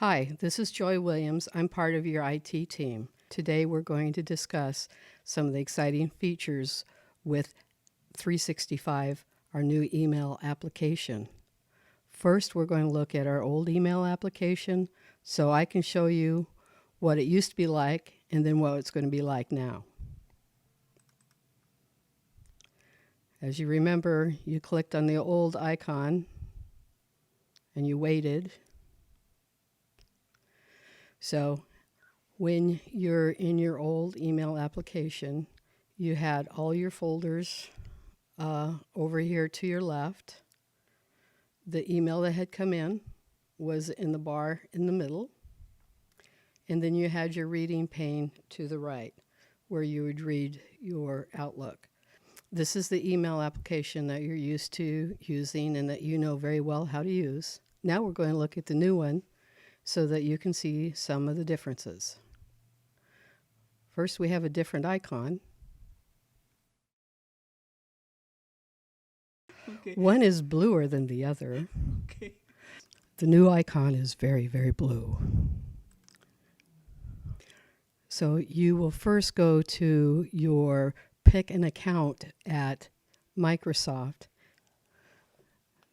Hi, this is Joy Williams. I'm part of your IT team. Today we're going to discuss some of the exciting features with 365, our new email application. First, we're going to look at our old email application so I can show you what it used to be like and then what it's going to be like now. As you remember, you clicked on the old icon and you waited. So when you're in your old email application, you had all your folders over here to your left. The email that had come in was in the bar in the middle. And then you had your reading pane to the right, where you would read your Outlook. This is the email application that you're used to using and that you know very well how to use. Now we're going to look at the new one so that you can see some of the differences. First, we have a different icon. Okay. One is bluer than the other. Okay. The new icon is very, very blue. So you will first go to your pick an account at Microsoft.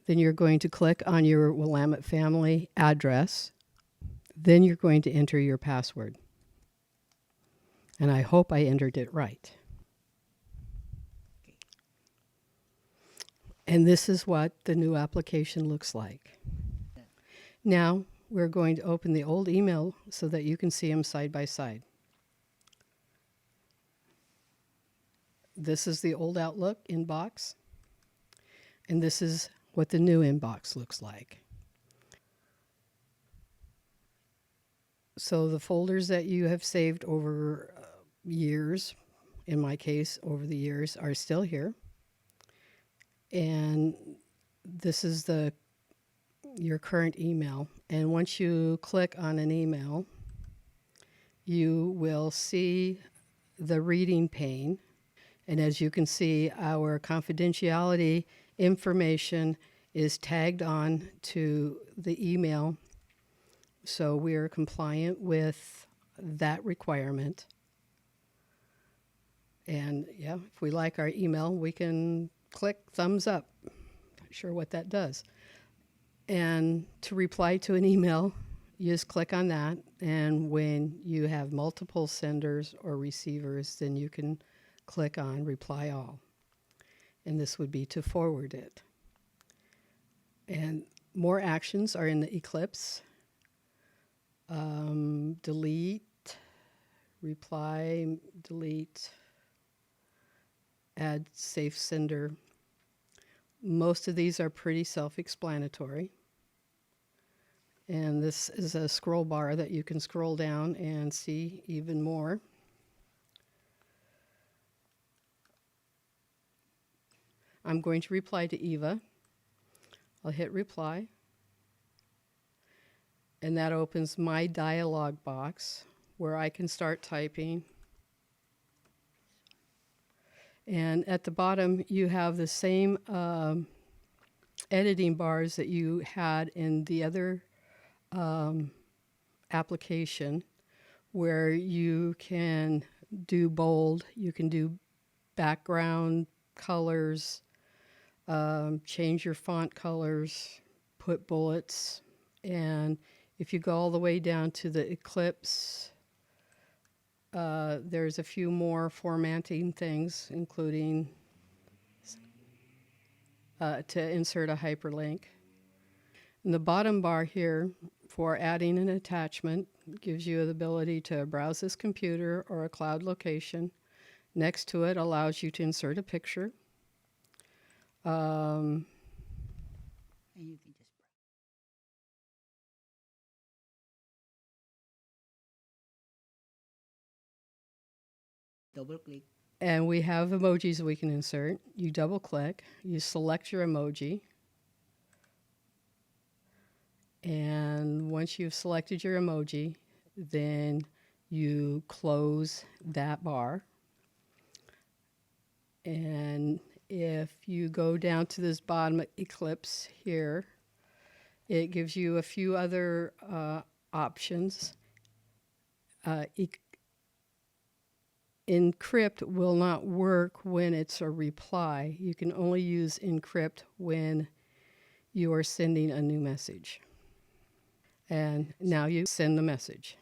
Then you're going to click on your Willamette family address. Then you're going to enter your password. And I hope I entered it right. And this is what the new application looks like. Now we're going to open the old email so that you can see them side by side. This is the old Outlook inbox, and this is what the new inbox looks like. So the folders that you have saved over years, in my case over the years, are still here. And this is your current email. And once you click on an email, you will see the reading pane. And as you can see, our confidentiality information is tagged on to the email. So we are compliant with that requirement. And yeah, if we like our email, we can click thumbs up. Not sure what that does. And to reply to an email, you just click on that. And when you have multiple senders or receivers, then you can click on reply all. And this would be to forward it. And more actions are in the Eclipse. Delete, reply, delete, add safe sender. Most of these are pretty self-explanatory. And this is a scroll bar that you can scroll down and see even more. I'm going to reply to Eva. I'll hit reply. And that opens my dialog box where I can start typing. And at the bottom, you have the same editing bars that you had in the other application, where you can do bold, you can do background colors, change your font colors, put bullets, and if you go all the way down to the Eclipse, there's a few more formatting things, including to insert a hyperlink. And the bottom bar here for adding an attachment gives you the ability to browse this computer or a cloud location. Next to it allows you to insert a picture. And you can just double click. And we have emojis we can insert. You double click, you select your emoji. And once you've selected your emoji, then you close that bar. And if you go down to this bottom Eclipse here, it gives you a few other options. Encrypt will not work when it's a reply. You can only use encrypt when you are sending a new message. And now you send the message.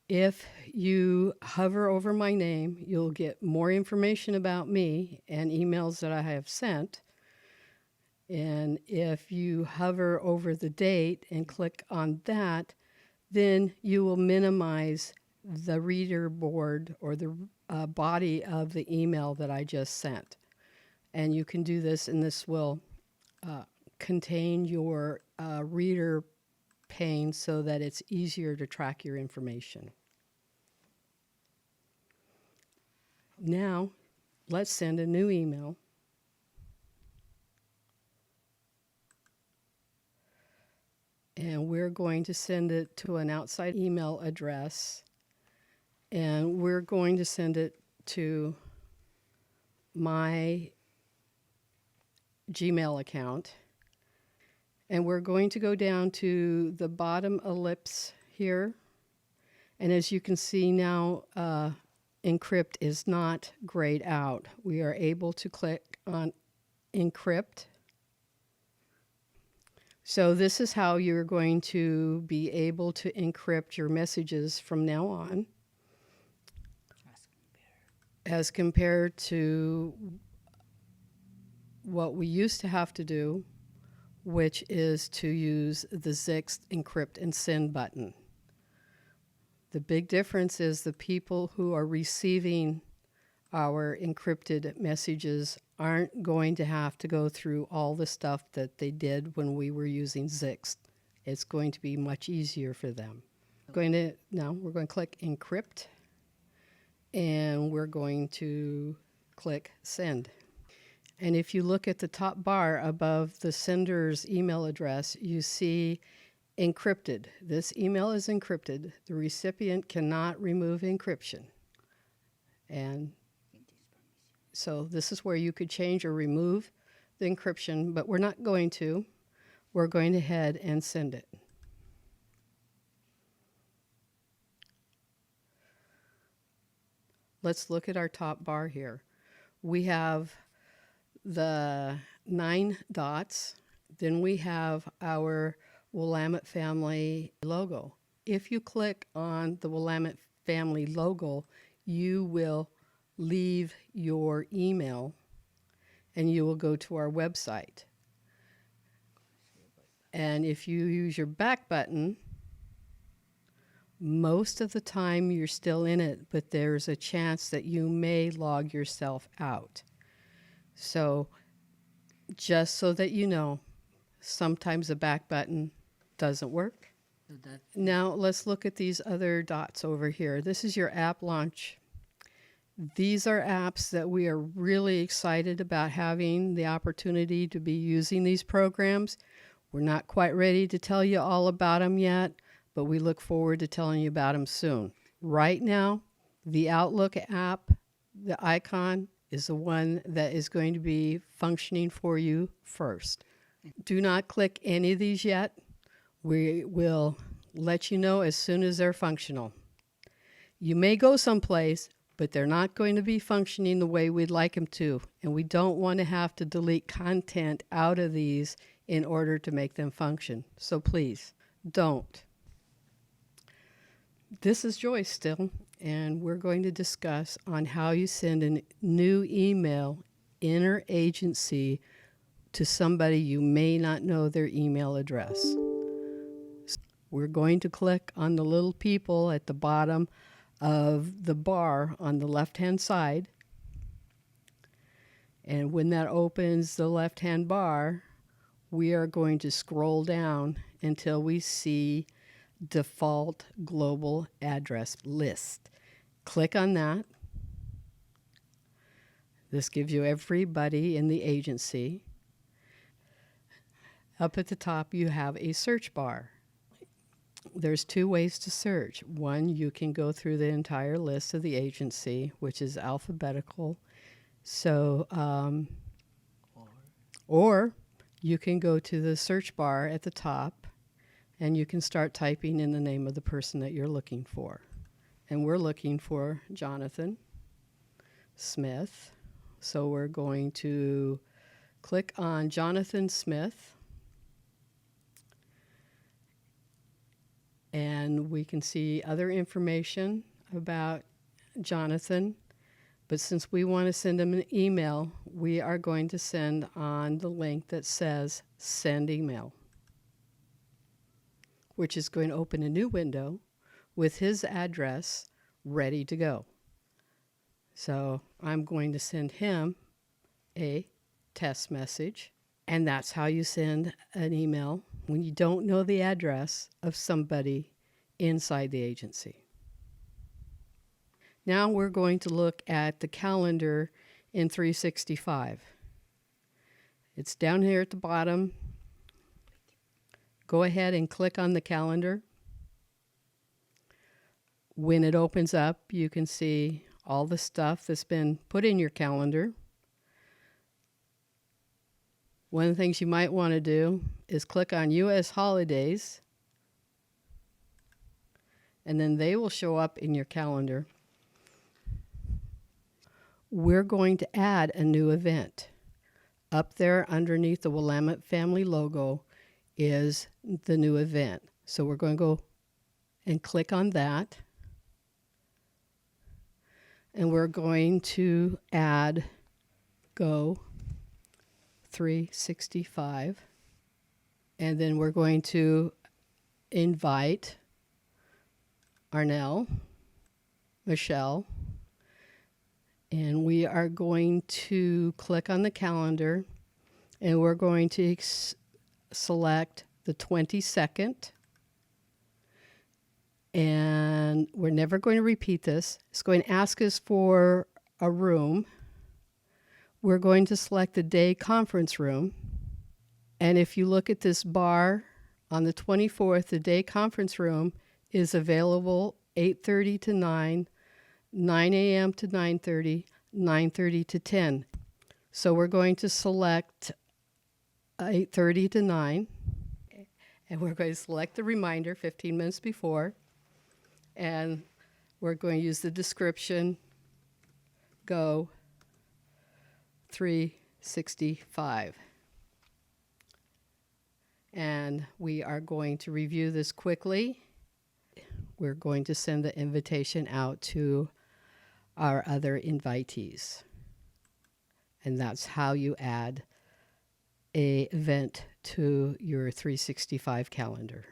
If you hover over my name, you'll get more information about me and emails that I have sent. And if you hover over the date and click on that, then you will minimize the reader board or the body of the email that I just sent. And you can do this, and this will contain your reader pane so that it's easier to track your information. Now, let's send a new email. And we're going to send it to an outside email address. And we're going to send it to my Gmail account. And we're going to go down to the bottom ellipse here. And as you can see now, encrypt is not grayed out. We are able to click on encrypt. So this is how you're going to be able to encrypt your messages from now on, as compared to what we used to have to do, which is to use the Zix encrypt and send button. The big difference is the people who are receiving our encrypted messages aren't going to have to go through all the stuff that they did when we were using Zix. It's going to be much easier for them. Now we're going to click encrypt, and we're going to click send. And if you look at the top bar above the sender's email address, you see encrypted. This email is encrypted. The recipient cannot remove encryption. And so this is where you could change or remove the encryption, but we're not going to. We're going ahead and send it. Let's look at our top bar here. We have the 9 dots. Then we have our Willamette family logo. If you click on the Willamette family logo, you will leave your email and you will go to our website. And if you use your back button, most of the time you're still in it, but there's a chance that you may log yourself out. So just so that you know, sometimes the back button doesn't work. Now let's look at these other dots over here. This is your app launch. These are apps that we are really excited about having the opportunity to be using these programs. We're not quite ready to tell you all about them yet, but we look forward to telling you about them soon. Right now, the Outlook app, the icon, is the one that is going to be functioning for you first. Do not click any of these yet. We will let you know as soon as they're functional. You may go someplace, but they're not going to be functioning the way we'd like them to, and we don't want to have to delete content out of these in order to make them function. So please, don't. This is Joyce still, and we're going to discuss on how you send a new email interagency to somebody you may not know their email address. We're going to click on the little people at the bottom of the bar on the left-hand side. And when that opens the left-hand bar, we are going to scroll down until we see default global address list. Click on that. This gives you everybody in the agency. Up at the top, you have a search bar. There's 2 ways to search. One, you can go through the entire list of the agency, which is alphabetical. So, or you can go to the search bar at the top and you can start typing in the name of the person that you're looking for. And we're looking for Jonathan Smith. So we're going to click on Jonathan Smith. And we can see other information about Jonathan. But since we want to send him an email, we are going to send on the link that says Send Email, which is going to open a new window with his address ready to go. So I'm going to send him a test message, and that's how you send an email when you don't know the address of somebody inside the agency. Now we're going to look at the calendar in 365. It's down here at the bottom. Go ahead and click on the calendar. When it opens up, you can see all the stuff that's been put in your calendar. One of the things you might want to do is click on U.S. holidays, and then they will show up in your calendar. We're going to add a new event. Up there underneath the Willamette family logo is the new event. So we're going to go and click on that. And we're going to add Go 365. And then we're going to invite Arnell, Michelle, and we are going to click on the calendar, and we're going to select the 22nd. And we're never going to repeat this. It's going to ask us for a room. We're going to select the day conference room. And if you look at this bar on the 24th, the day conference room is available 8:30 to 9, 9 a.m. to 9:30, 9:30 to 10. So we're going to select 8:30 to 9, and we're going to select the reminder 15 minutes before, and we're going to use the description, Go 365. And we are going to review this quickly. We're going to send the invitation out to our other invitees. And that's how you add an event to your 365 calendar.